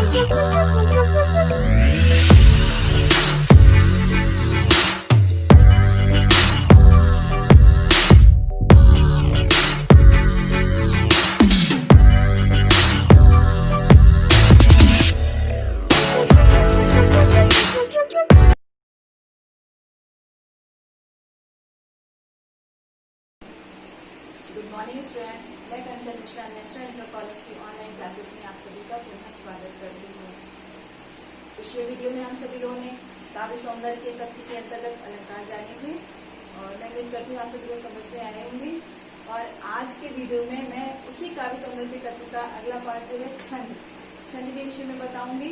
Good morning students, मैं कंचन Mishra national inter college की online classes में आप सभी का पुनः स्वागत करती हूँ। पिछले वीडियो में हम सभी लोगों ने काव्य सौंदर्य के तत्व के अंतर्गत अलंकार जाने थे और मैं उम्मीद करती हूँ आप सभी को समझ में आए होंगे। और आज के वीडियो में मैं उसी काव्य सौंदर्य के तत्व का अगला पार्ट जो है छंद के विषय में बताऊंगी।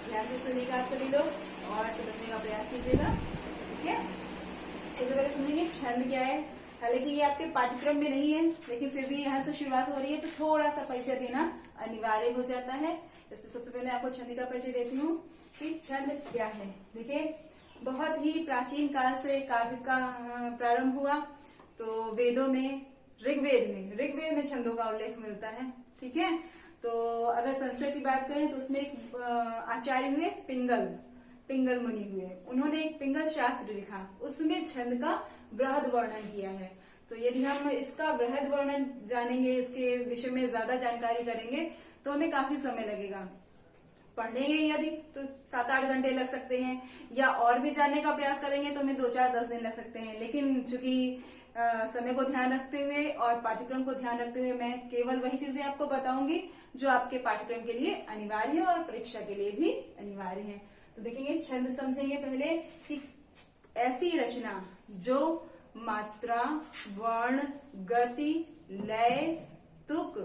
ध्यान से सुनिएगा आप सभी लोग और समझने का प्रयास कीजिएगा। ठीक है, सबसे पहले समझेंगे छंद क्या है। हालांकि ये आपके पाठ्यक्रम में नहीं है, लेकिन फिर भी यहाँ से शुरुआत हो रही है तो थोड़ा सा परिचय देना अनिवार्य हो जाता है। इसलिए सबसे पहले आपको छंद का परिचय देती हूँ कि छंद क्या है। देखिए, बहुत ही प्राचीन काल से काव्य का प्रारंभ हुआ। तो वेदों में ऋग्वेद में छंदों का उल्लेख मिलता है। ठीक है, तो अगर संस्कृत की बात करें तो उसमें एक आचार्य हुए पिंगल मुनि हुए। उन्होंने एक पिंगल शास्त्र लिखा, उसमें छंद का बृहद वर्णन किया है। तो यदि हम इसका बृहद वर्णन जानेंगे, इसके विषय में ज्यादा जानकारी करेंगे तो हमें काफी समय लगेगा। पढ़ेंगे यदि तो 7-8 घंटे लग सकते हैं, या और भी जानने का प्रयास करेंगे तो हमें 2-4-10 दिन लग सकते हैं। लेकिन चूंकि समय को ध्यान रखते हुए और पाठ्यक्रम को ध्यान रखते हुए मैं केवल वही चीजें आपको बताऊंगी जो आपके पाठ्यक्रम के लिए अनिवार्य है और परीक्षा के लिए भी अनिवार्य है। तो देखेंगे, छंद समझेंगे पहले कि ऐसी रचना जो मात्रा, वर्ण, गति, लय, तुक,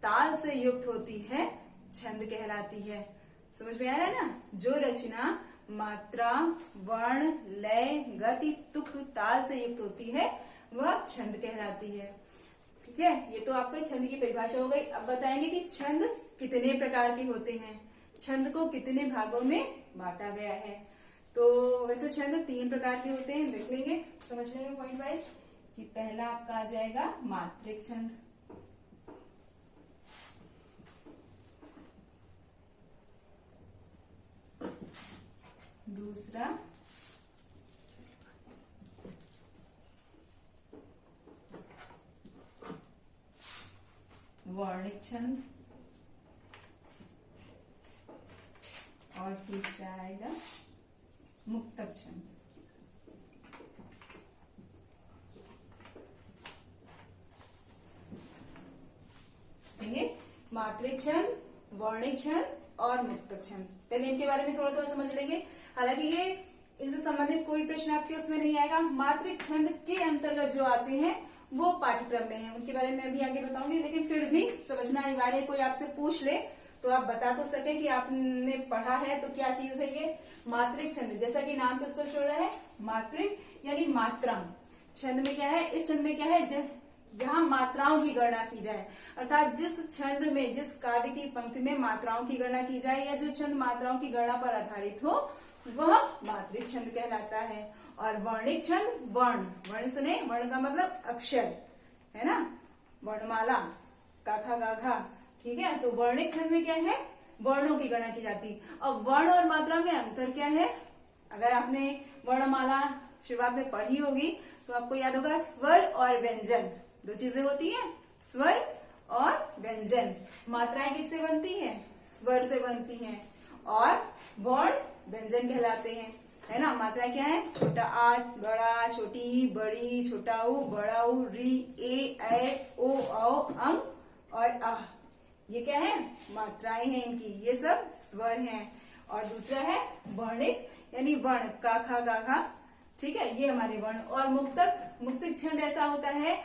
ताल से युक्त होती है छंद कहलाती है। समझ में आ रहा है ना? जो रचना मात्रा, वर्ण, लय, गति, तुक, ताल से युक्त होती है वह छंद कहलाती है। ठीक है, ये तो आपको छंद की परिभाषा हो गई। अब बताएंगे कि छंद कितने प्रकार के होते हैं, छंद को कितने भागों में बांटा गया है। तो वैसे छंद 3 प्रकार के होते हैं, देख लेंगे, समझ लेंगे पॉइंट वाइज। कि पहला आपका आ जाएगा मात्रिक छंद, दूसरा वर्णिक छंद और तीसरा आएगा मुक्तक छंद। देखेंगे, मात्रिक छंद, वर्णिक छंद और मुक्तक छंद। पहले इनके बारे में थोड़ा थोड़ा समझ लेंगे। हालांकि ये इनसे संबंधित कोई प्रश्न आपके उसमें नहीं आएगा। मात्रिक छंद के अंतर्गत जो आते हैं वो पाठ्यक्रम में है, उनके बारे में अभी आगे बताऊंगी। लेकिन फिर भी समझना अनिवार्य है। कोई आपसे पूछ ले तो आप बता तो सके कि आपने पढ़ा है तो क्या चीज है ये मात्रिक छंद। जैसा कि नाम से स्पष्ट हो रहा है, मात्रिक यानी मात्रा। छंद में क्या है, इस छंद में क्या है, जहां मात्राओं की गणना की जाए। अर्थात जिस छंद में, जिस काव्य की पंक्ति में मात्राओं की गणना की जाए या जो छंद मात्राओं की गणना पर आधारित हो वह मात्रिक छंद कहलाता है। और वर्णिक छंद, वर्ण सुने, वर्ण का मतलब अक्षर है ना, वर्णमाला, काखा गाघा। ठीक है, तो वर्णिक छंद में क्या है, वर्णों की गणना की जाती। अब वर्ण और मात्रा में अंतर क्या है? अगर आपने वर्णमाला शुरुआत में पढ़ी होगी तो आपको याद होगा स्वर और व्यंजन, 2 चीजें होती हैं, स्वर और व्यंजन। मात्राएं किससे बनती हैं? स्वर से बनती हैं। और वर्ण व्यंजन कहलाते हैं, है ना। मात्राएं क्या है? छोटा आ, बड़ा, छोटी, बड़ी, छोटा ऊ, बड़ा ऊ, री, ए, ओ, औ, अंग और आह। ये क्या है? मात्राएं हैं इनकी, ये सब स्वर हैं। और दूसरा है वर्णिक यानी वर्ण, का, खा, गा, घा। ठीक है, ये हमारे वर्ण। और मुक्तक छंद ऐसा होता है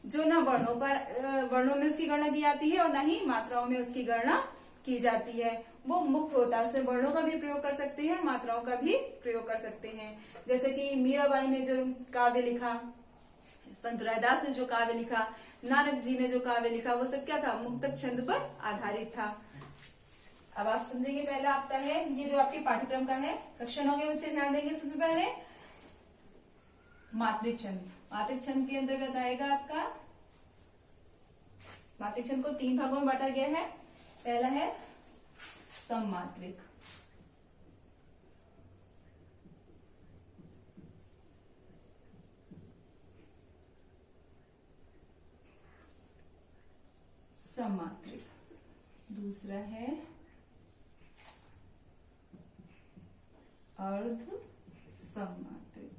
जो ना वर्णों में उसकी गणना की जाती है और ना ही मात्राओं में उसकी गणना की जाती है। वो मुक्त होता है, उसमें वर्णों का भी प्रयोग कर सकते हैं, मात्राओं का भी प्रयोग कर सकते हैं। जैसे कि मीराबाई ने जो काव्य लिखा, संत रैदास ने जो काव्य लिखा, नानक जी ने जो काव्य लिखा, वो सब क्या था? मुक्तक छंद पर आधारित था। अब आप समझेंगे, पहला आपका है ये जो आपके पाठ्यक्रम का है, कक्षा 9 के बच्चे ध्यान देंगे। सबसे पहले मात्रिक छंद। मात्रिक छंद के अंतर्गत आएगा आपका, मात्रिक छंद को 3 भागों में बांटा गया है। पहला है सममात्रिक। सममात्रिक। दूसरा है अर्ध सममात्रिक।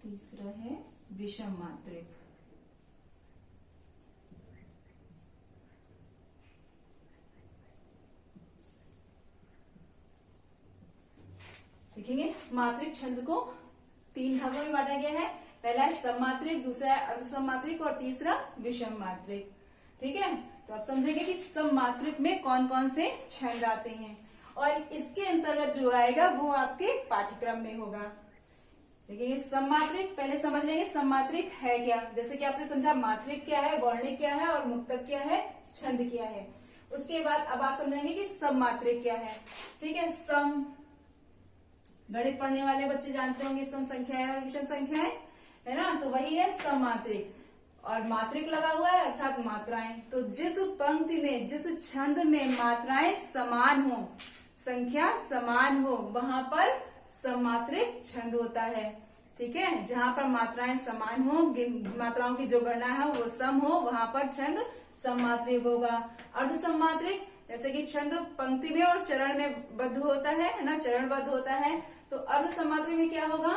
तीसरा है विषम मात्रिक। देखेंगे मात्रिक छंद को 3 भागों में बांटा गया है। पहला है सममात्रिक, दूसरा है अर्ध सममात्रिक और तीसरा विषम मात्रिक। ठीक है, तो आप समझेंगे कि सममात्रिक में कौन कौन से छंद आते हैं और इसके अंतर्गत जो आएगा वो आपके पाठ्यक्रम में होगा। देखिए सममात्रिक पहले समझ लेंगे सममात्रिक है क्या। जैसे कि आपने समझा मात्रिक क्या है, वर्णिक क्या है और मुक्तक क्या है, छंद क्या है। उसके बाद अब आप समझेंगे कि सममात्रिक क्या है। ठीक है, सम गणित पढ़ने वाले बच्चे जानते होंगे सम संख्या और विषम संख्या है ना, तो वही है सममात्रिक। और मात्रिक लगा हुआ है अर्थात मात्राएं। तो जिस पंक्ति में जिस छंद में मात्राएं समान हो, संख्या समान हो, वहां पर सममात्रिक छंद होता है। ठीक है, जहां पर मात्राएं समान हो, मात्राओं की जो गणना है वो सम हो, वहां पर छंद सममात्रिक होगा। अर्ध सममात्रिक जैसे कि छंद पंक्ति में और चरण में बद्ध होता है ना, चरणबद्ध होता है। तो अर्ध सममात्रिक में क्या होगा,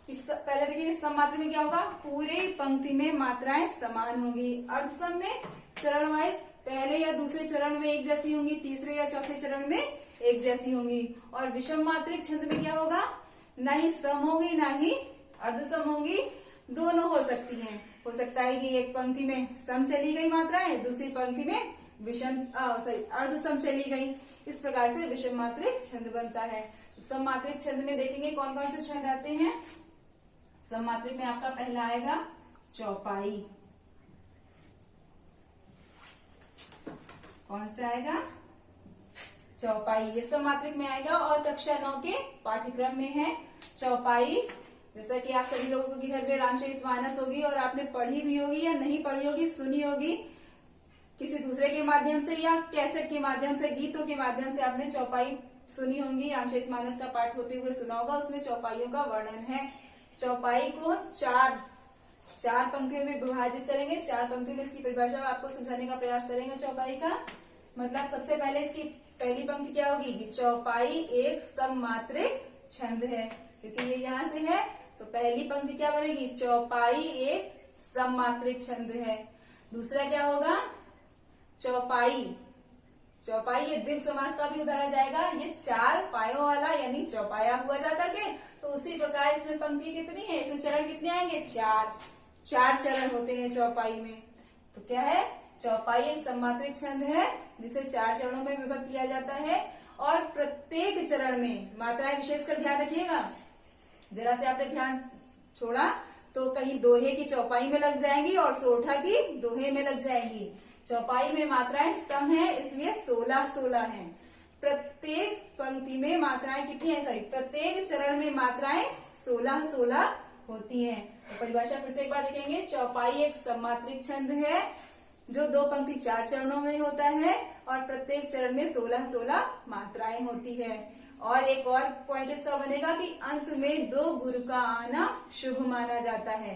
पहले देखिए सममात्रिक में क्या होगा, पूरे पंक्ति में मात्राएं समान होंगी। अर्ध सम में चरण वाइज पहले या दूसरे चरण में एक जैसी होंगी, तीसरे या चौथे चरण में एक जैसी होंगी। और विषम मात्रिक छंद में क्या होगा, ना ही सम होगी ना ही अर्ध सम होगी, दोनों हो सकती हैं। हो सकता है कि एक पंक्ति में सम चली गई मात्राएं, दूसरी पंक्ति में विषम अर्ध सम चली गई। इस प्रकार से विषम मात्रिक छंद बनता है। सममात्रिक छंद में देखेंगे कौन कौन से छंद आते हैं। सममात्रिक में आपका पहला आएगा चौपाई। कौन सा आएगा, चौपाई। ये सममात्रिक में आएगा और कक्षा 9 के पाठ्यक्रम में है चौपाई। जैसा कि आप सभी लोगों के घर में रामचरितमानस होगी और आपने पढ़ी भी होगी या नहीं पढ़ी होगी, सुनी होगी किसी दूसरे के माध्यम से या कैसेट के माध्यम से, गीतों के माध्यम से आपने चौपाई सुनी होंगी। रामचरितमानस का पाठ होते हुए सुना होगा, उसमें चौपाइयों का वर्णन है। चौपाई को चार पंक्तियों में विभाजित करेंगे। 4 पंक्तियों में इसकी परिभाषा आपको समझाने का प्रयास करेंगे। चौपाई का मतलब सबसे पहले इसकी पहली पंक्ति क्या होगी कि चौपाई एक सममात्रिक छंद है, क्योंकि ये यहाँ से है तो पहली पंक्ति क्या बनेगी, चौपाई एक सममात्रिक छंद है। दूसरा क्या होगा, चौपाई। चौपाई ये द्विग समास का भी उदाहरण जाएगा। ये 4 पायों वाला यानी चौपाया हुआ जा करके, तो उसी प्रकार इसमें पंक्ति कितनी है, इसमें चरण कितने आएंगे, 4 चरण होते हैं चौपाई में। तो क्या है, चौपाई एक सममात्रिक छंद है जिसे 4 चरणों में विभक्त किया जाता है। और प्रत्येक चरण में मात्राएं विशेषकर ध्यान रखिएगा, जरा से आपने ध्यान छोड़ा तो कहीं दोहे की चौपाई में लग जाएंगी और सोठा की दोहे में लग जाएंगी। चौपाई में मात्राएं सम है इसलिए 16 हैं। प्रत्येक पंक्ति में मात्राएं कितनी है, प्रत्येक चरण में मात्राएं 16 होती हैं। तो परिभाषा फिर से एक बार देखेंगे। चौपाई एक सममात्रिक छंद है जो 2 पंक्ति 4 चरणों में होता है और प्रत्येक चरण में 16 मात्राएं होती है। और एक और पॉइंट इसका बनेगा कि अंत में 2 गुरु का आना शुभ माना जाता है।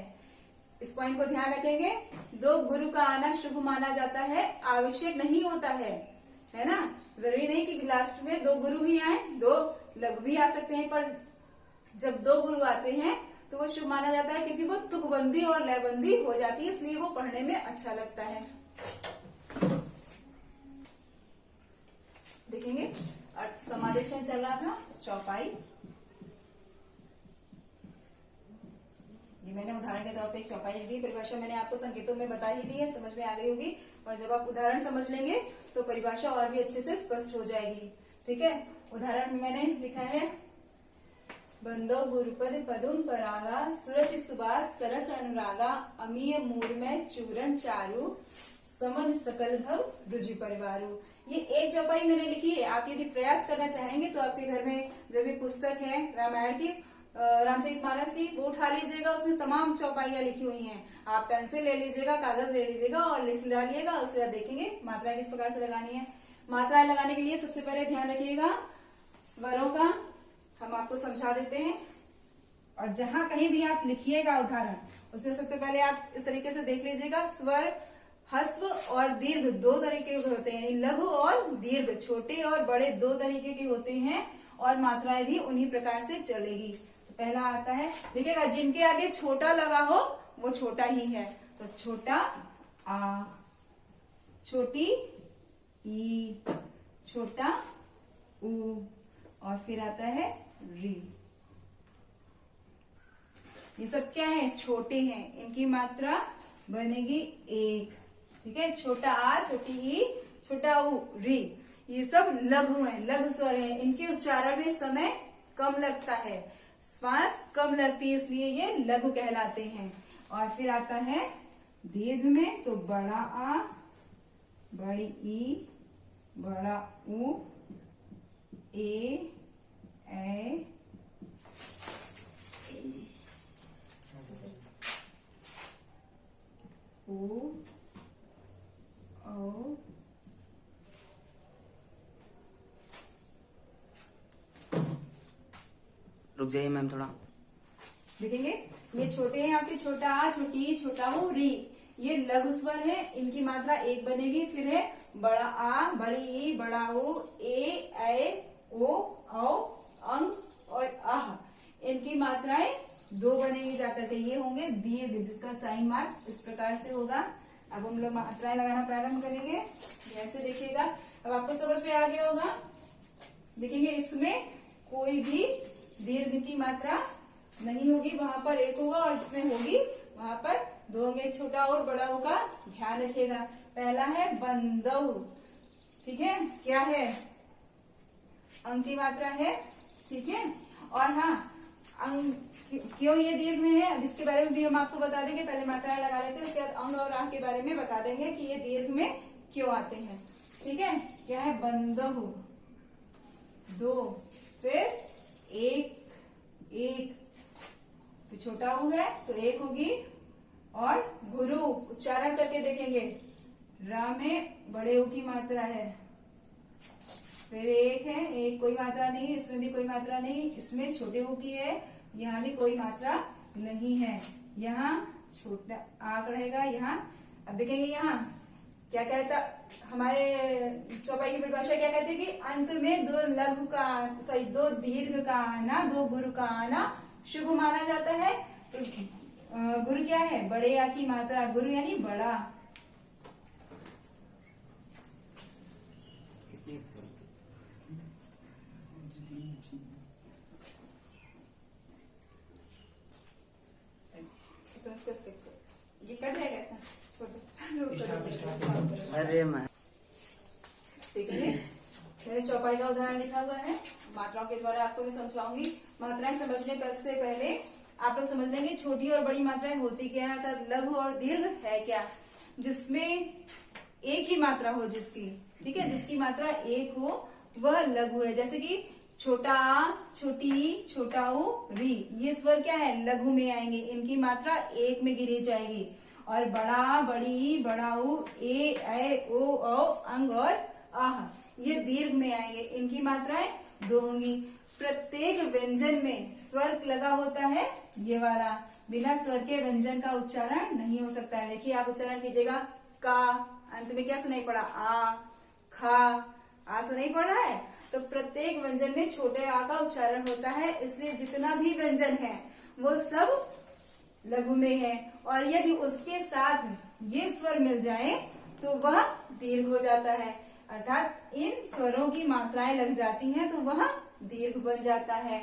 इस पॉइंट को ध्यान रखेंगे, 2 गुरु का आना शुभ माना जाता है, आवश्यक नहीं होता है ना। जरूरी नहीं कि लास्ट में 2 गुरु ही आए, 2 लघु भी आ सकते हैं, पर जब 2 गुरु आते हैं तो वो शुभ माना जाता है, क्योंकि वो तुकबंदी और लयबंदी हो जाती है, इसलिए वो पढ़ने में अच्छा लगता है। देखेंगे समाधिक छंद चल रहा था चौपाई। ये मैंने उदाहरण के तौर पे एक चौपाई दी, परिभाषा मैंने आपको संकेतों में बता ही दी है, समझ में आ गई होगी। और जब आप उदाहरण समझ लेंगे तो परिभाषा और भी अच्छे से स्पष्ट हो जाएगी। ठीक है, उदाहरण में मैंने लिखा है, बंदो गुरुपद पदुम परागा, सुरच सुबास सरस अनुरागा, अमीय मूर्मय चूरन चारु, समन सकल भव रुजि परिवारु। ये एक चौपाई मैंने लिखी है। आप यदि प्रयास करना चाहेंगे तो आपके घर में जो भी पुस्तक है रामायण की, रामचरितमानस की, वो उठा लीजिएगा, उसमें तमाम चौपाइयां लिखी हुई हैं। आप पेंसिल ले लीजिएगा, कागज ले लीजिएगा और लिख डालिएगा। उसके बाद देखेंगे मात्राएं किस प्रकार से लगानी है। मात्राएं लगाने के लिए सबसे पहले ध्यान रखिएगा स्वरों का, हम आपको समझा देते हैं। और जहां कहीं भी आप लिखिएगा उदाहरण, उससे सबसे पहले आप इस तरीके से देख लीजिएगा। स्वर, ह्रस्व और दीर्घ दो तरीके के होते हैं, लघु और दीर्घ, छोटे और बड़े दो तरीके के होते हैं, और मात्राएं भी उन्हीं प्रकार से चलेगी। तो पहला आता है, देखिएगा जिनके आगे छोटा लगा हो वो छोटा ही है। तो छोटा आ, छोटी ई, छोटा ऊ, और फिर आता है री। ये सब क्या है? छोटे हैं, इनकी मात्रा बनेगी एक। ठीक है, छोटा आ, छोटी ई, छोटा ऊ, री, ये सब लघु हैं, लघु स्वर हैं। इनके उच्चारण में समय कम लगता है, श्वास कम लगती है, इसलिए ये लघु कहलाते हैं। और फिर आता है दीर्घ में, तो बड़ा आ, बड़ी ई, बड़ा ऊ, ए, ओ, ओ, रुक जाइए मैम थोड़ा। देखेंगे ये छोटे हैं आपके, छोटा आ, छोटी ई, छोटा ऊ, री, ये लघु स्वर है, इनकी मात्रा एक बनेगी। फिर है बड़ा आ, बड़ी ई, बड़ा ऊ, ए, ओ, औ, अंग और आह, इनकी मात्राएं दो बनेगी जाकर के, ये होंगे दीर्घ, जिसका साइन मार्क इस प्रकार से होगा। अब हम लोग मात्राएं लगाना प्रारंभ करेंगे, ध्यान से देखिएगा। अब आपको समझ में आ गया होगा। देखेंगे इसमें कोई भी दीर्घ की मात्रा नहीं होगी, वहां पर एक होगा, और इसमें होगी वहां पर दो होंगे। छोटा और बड़ा ऊ का ध्यान रखिएगा। पहला है बंदऊ, ठीक है, क्या है? अंग की मात्रा है, ठीक है। और हाँ, अंग क्यों ये दीर्घ में है, अब इसके बारे में भी हम आपको बता देंगे। पहले मात्राएं लगा लेते हैं, उसके बाद अंग और आह के बारे में बता देंगे कि ये दीर्घ में क्यों आते हैं। ठीक है, क्या है? बंदहु, दो, फिर एक, तो छोटा ऊ है तो एक होगी। और गुरु उच्चारण करके देखेंगे, रा में बड़े ऊ की मात्रा है, फिर एक है, एक कोई मात्रा नहीं, इसमें भी कोई मात्रा नहीं, इसमें छोटे ऊ की है, यहाँ भी कोई मात्रा नहीं है, यहाँ छोटा आग रहेगा यहाँ। अब देखेंगे यहाँ क्या कहता, हमारे चौपाई की परिभाषा क्या कहती है कि अंत में दो लघु का, सॉरी दो दीर्घ का आना, दो गुरु का आना शुभ माना जाता है। तो गुरु क्या है? बड़े आ की मात्रा, गुरु यानी बड़ा। ये कट जाएगा, अरे मैं देखिए मैंने चौपाई का उदाहरण लिखा हुआ है, मात्राओं के द्वारा आपको मैं समझाऊंगी। मात्राएं समझने से पहले आप लोग समझ लेंगे छोटी और बड़ी मात्राएं होती क्या है, अर्थात लघु और दीर्घ है क्या, जिसमें एक ही मात्रा हो जिसकी, ठीक है, जिसकी मात्रा एक हो वह लघु है। जैसे कि छोटा आ, छोटी ई, छोटा ऊ, री, ये स्वर क्या है? लघु में आएंगे, इनकी मात्रा एक में गिरी जाएगी। और बड़ा, बड़ी, बड़ा ऊ, ए, ओ, अंग और आह, ये दीर्घ में आएंगे, इनकी मात्राएं दो होंगी। प्रत्येक व्यंजन में स्वर लगा होता है, ये वाला, बिना स्वर के व्यंजन का उच्चारण नहीं हो सकता है। देखिए आप उच्चारण कीजिएगा, का, अंत में क्या सुनाई पड़ा? आ, खा, आ सुनाई पड़ रहा है। तो प्रत्येक व्यंजन में छोटे आ का उच्चारण होता है, इसलिए जितना भी व्यंजन है वो सब लघु में है। और यदि उसके साथ ये स्वर मिल जाए तो वह दीर्घ हो जाता है, अर्थात इन स्वरों की मात्राएं लग जाती हैं तो वह दीर्घ बन जाता है।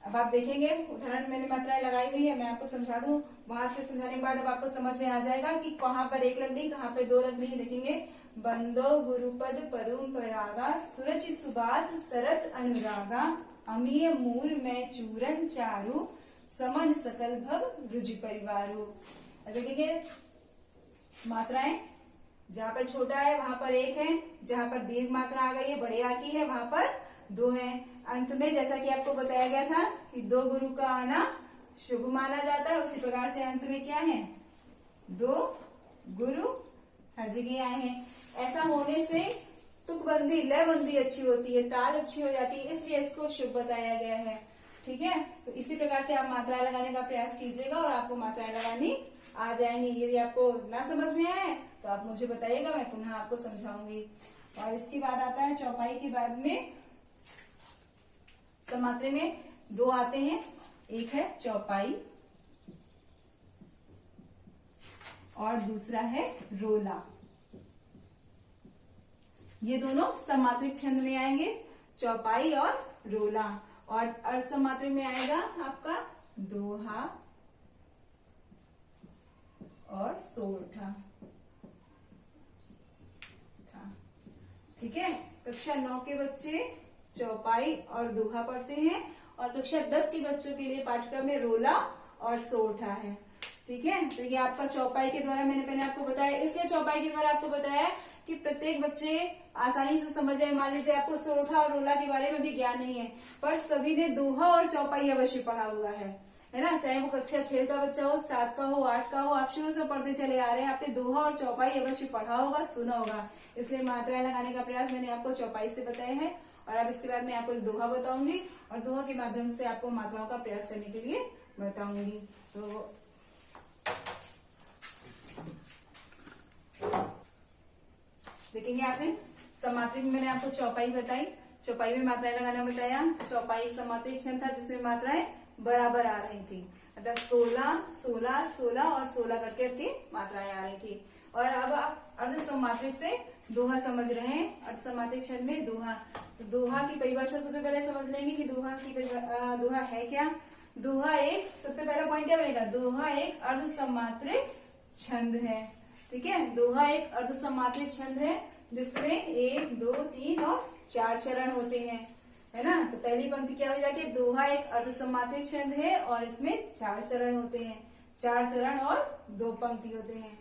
अब आप देखेंगे उदाहरण मैंने मात्राएं लगाई हुई है, मैं आपको समझा दूं, वहां से समझाने के बाद अब आपको समझ में आ जाएगा कि कहाँ पर एक लगनी, कहाँ पर दो लगनी। देखेंगे, बंदो गुरुपद पदुम परागा, सुरचि सुबास सरस अनुरागा, अमीय मूल में चूरन चारु, समन सकल भव रुचि परिवारु। देखेंगे मात्राएं, जहाँ पर छोटा है वहां पर एक है, जहाँ पर दीर्घ मात्रा आ गई है, बड़े आ की है, वहां पर दो है। अंत में जैसा कि आपको बताया गया था कि 2 गुरु का आना शुभ माना जाता है, उसी प्रकार से अंत में क्या है 2 गुरु हर जगह आए हैं। ऐसा होने से तुकबंदी लयबंदी अच्छी होती है, ताल अच्छी हो जाती है, इसलिए इसको शुभ बताया गया है। ठीक है, तो इसी प्रकार से आप मात्राएं लगाने का प्रयास कीजिएगा और आपको मात्राएं लगानी आ जाएंगी। यदि आपको ना समझ में आए तो आप मुझे बताइएगा, मैं पुनः आपको समझाऊंगी। और इसके बाद आता है चौपाई के बाद में समात्रे में 2 आते हैं, एक है चौपाई और दूसरा है रोला। ये दोनों समात्रिक छंद में आएंगे, चौपाई और रोला। और अर्धसमात्रिक में आएगा आपका दोहा और सोरठा। ठीक है, कक्षा 9 के बच्चे चौपाई और दोहा पढ़ते हैं और कक्षा 10 के बच्चों के लिए पाठ्यक्रम में रोला और सोरठा है। ठीक है, तो ये आपका चौपाई के द्वारा मैंने पहले आपको बताया, इसलिए चौपाई के द्वारा आपको बताया कि प्रत्येक बच्चे आसानी से समझ जाए। मान लीजिए आपको सोरठा और रोला के बारे में भी ज्ञान नहीं है, पर सभी ने दोहा और चौपाई अवश्य पढ़ा हुआ है ना। चाहे वो कक्षा 6 का बच्चा हो, 7 का हो, 8 का हो, आप शुरू से पढ़ते चले आ रहे हैं, आपने दोहा और चौपाई अवश्य पढ़ा होगा, सुना होगा। इसलिए मात्राएं लगाने का प्रयास मैंने आपको चौपाई से बताया है। और अब इसके बाद मैं आपको एक दोहा बताऊंगी और दोहा के माध्यम से आपको मात्राओं का प्रयास करने के लिए बताऊंगी। तो देखेंगे आपने समात्रिक में मैंने आपको चौपाई बताई, चौपाई में मात्राएं लगाना बताया। चौपाई समात्रिक छंद था जिसमें मात्राएं बराबर आ रही थी, अर्थात 16, 16, 16 और 16 करके आपकी मात्राएं आ रही थी। और अब आप अर्ध समात्रिक से दोहा समझ रहे हैं। अर्ध समात्रिक छंद में दोहा, तो दोहा की परिभाषा सबसे पहले समझ लेंगे कि दोहा है क्या। दोहा एक, सबसे पहला पॉइंट क्या बनेगा, दोहा एक अर्ध समात्रिक छंद है। ठीक है, दोहा एक अर्ध समात्रिक छंद है जिसमें 1, 2, 3 और 4 चरण होते हैं, है ना। तो पहली पंक्ति क्या हो जाती है, दोहा एक अर्ध समात्रिक छंद है और इसमें 4 चरण होते हैं, 4 चरण और 2 पंक्ति होते हैं।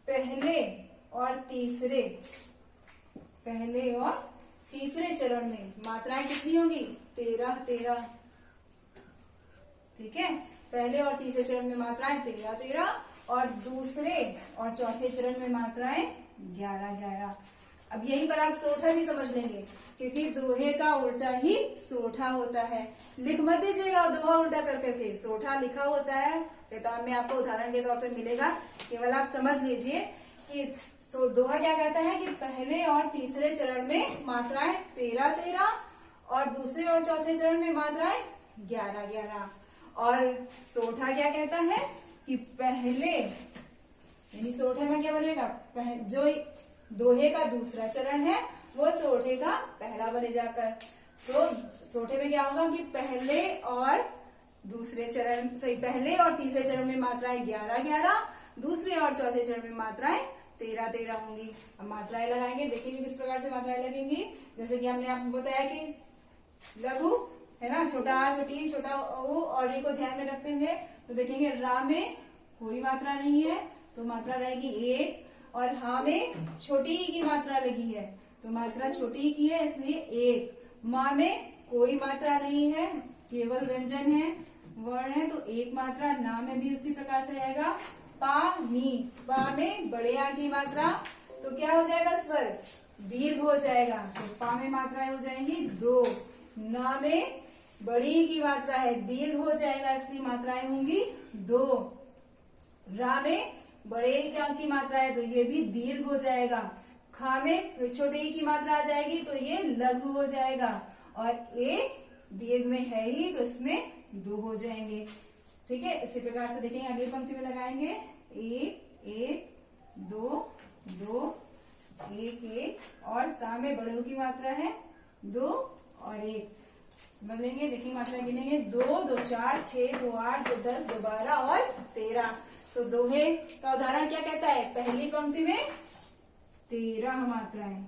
पहले और तीसरे चरण में मात्राएं कितनी होंगी, 13 13। ठीक है, पहले और तीसरे चरण में मात्राएं 13 13 और दूसरे और चौथे चरण में मात्राएं 11 11। अब यहीं पर आप सोरठा भी समझ लेंगे, क्योंकि दोहे का उल्टा ही सोरठा होता है। लिख मत दीजिएगा दोहा उल्टा कर करके, सोरठा लिखा होता है किताब में, आपको उदाहरण के तौर पर मिलेगा। केवल आप समझ लीजिए कि दोहा क्या कहता है कि पहले और तीसरे चरण में मात्राएं 13 13 और दूसरे और चौथे चरण में मात्राएं 11 11। और सोरठा क्या कहता है कि पहले, यानी सोरठे में क्या बनेगा, जो दोहे का दूसरा चरण है वो सोरठे का पहला बने जाकर। तो सोरठे में क्या होगा कि पहले और तीसरे चरण में मात्राएं 11 11, दूसरे और चौथे चरण में मात्राएं 13 13 होंगी। अब मात्राएं लगाएंगे, देखेंगे किस प्रकार से मात्राएं लगेंगी। जैसे कि हमने आपको बताया कि लघु है ना, छोटा आ, छोटी, छोटा ओ और री को ध्यान में रखते हुए, तो देखेंगे रा में कोई मात्रा नहीं है तो मात्रा रहेगी 1, और हा में छोटी ई की मात्रा लगी है तो मात्रा छोटी ई की है इसलिए 1। मा में कोई मात्रा नहीं है, केवल व्यंजन है, वर्ण है तो 1 मात्रा। ना में भी उसी प्रकार से रहेगा। पा नी, पा में बड़े आ की मात्रा तो क्या हो जाएगा, स्वर दीर्घ हो जाएगा, तो पा में मात्राएं हो जाएंगी 2। ना में बड़ी की मात्रा है, दीर्घ हो जाएगा इसलिए मात्राएं होंगी 2। रा में बड़े की मात्रा है तो ये भी दीर्घ हो जाएगा। खा में फिर छोटे की मात्रा आ जाएगी तो ये लघु हो जाएगा, और ए दीर्घ में है ही तो इसमें 2 हो जाएंगे। ठीक है, इसी प्रकार से देखेंगे अगली पंक्ति में लगाएंगे 1 1 2 2 1 1 और सा में बड़े की मात्रा है 2 और 1। समझ लेंगे, देखिए मात्रा गिनेंगे 2 2 4 6 2 8 2 10 2 12 और 13। तो दोहे का उदाहरण क्या कहता है, पहली पंक्ति में 13 मात्राएं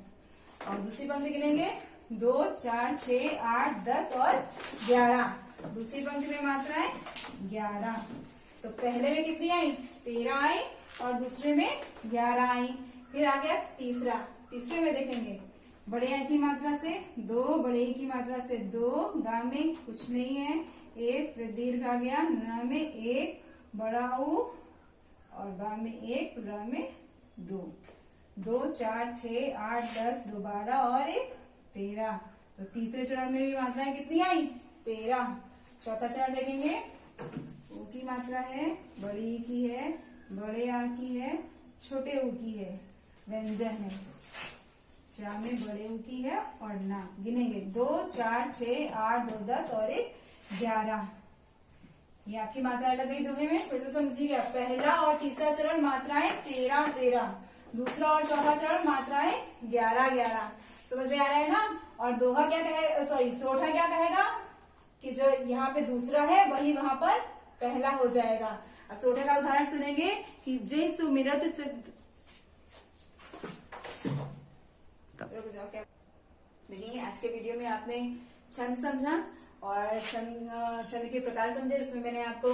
और दूसरी पंक्ति गिनेंगे 2 4 6 8 10 और 11। दूसरी पंक्ति में मात्राएं 11। तो पहले में कितनी आई, 13 आई और दूसरे में 11 आई। फिर आ गया तीसरे में देखेंगे बड़े आई की मात्रा से 2, बड़े ई की मात्रा से 2, गा में कुछ नहीं है, ए, फिर दीर्घ आ गया, न में एक, बड़ा ऊ, और बा में एक, र में दो। 2 4 6 8 10 2 12 और 1 13। तो तीसरे चरण में भी मात्राएं कितनी आई? 13। चौथा चरण देखेंगे, ऊ की मात्रा है, बड़ी ई की है, बड़े आ की है, छोटे ऊ की है, व्यंजन है। चा में बड़े ऊ की है और ना। गिनेंगे 2 4 6 8 2 10 और 1 11। ये आपकी मात्रा लग गई दोहे में। फिर तो समझिएगा, पहला और तीसरा चरण मात्राएं 13 13, दूसरा और चौथा चरण मात्राएं 11 11। समझ में आ रहा है ना? और दोहा क्या कहे, सॉरी सोठा क्या कहेगा कि जो यहाँ पे दूसरा है वही वहां पर पहला हो जाएगा। अब सोठे का उदाहरण सुनेंगे कि जे सुमिरत सिद्ध। देखेंगे आज के वीडियो में आपने छंद समझा और छंद के प्रकार समझे, जिसमें मैंने आपको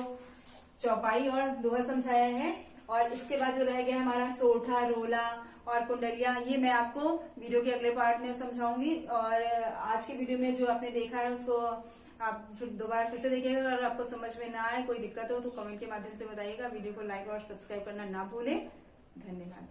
चौपाई और दोहा समझाया है। और इसके बाद जो रह गया हमारा सोठा, रोला और कुंडलिया, ये मैं आपको वीडियो के अगले पार्ट में समझाऊंगी। और आज की वीडियो में जो आपने देखा है उसको आप फिर दोबारा फिर से देखिएगा। अगर आपको समझ में ना आए, कोई दिक्कत हो तो कमेंट के माध्यम से बताइएगा। वीडियो को लाइक और सब्सक्राइब करना ना भूलें। धन्यवाद।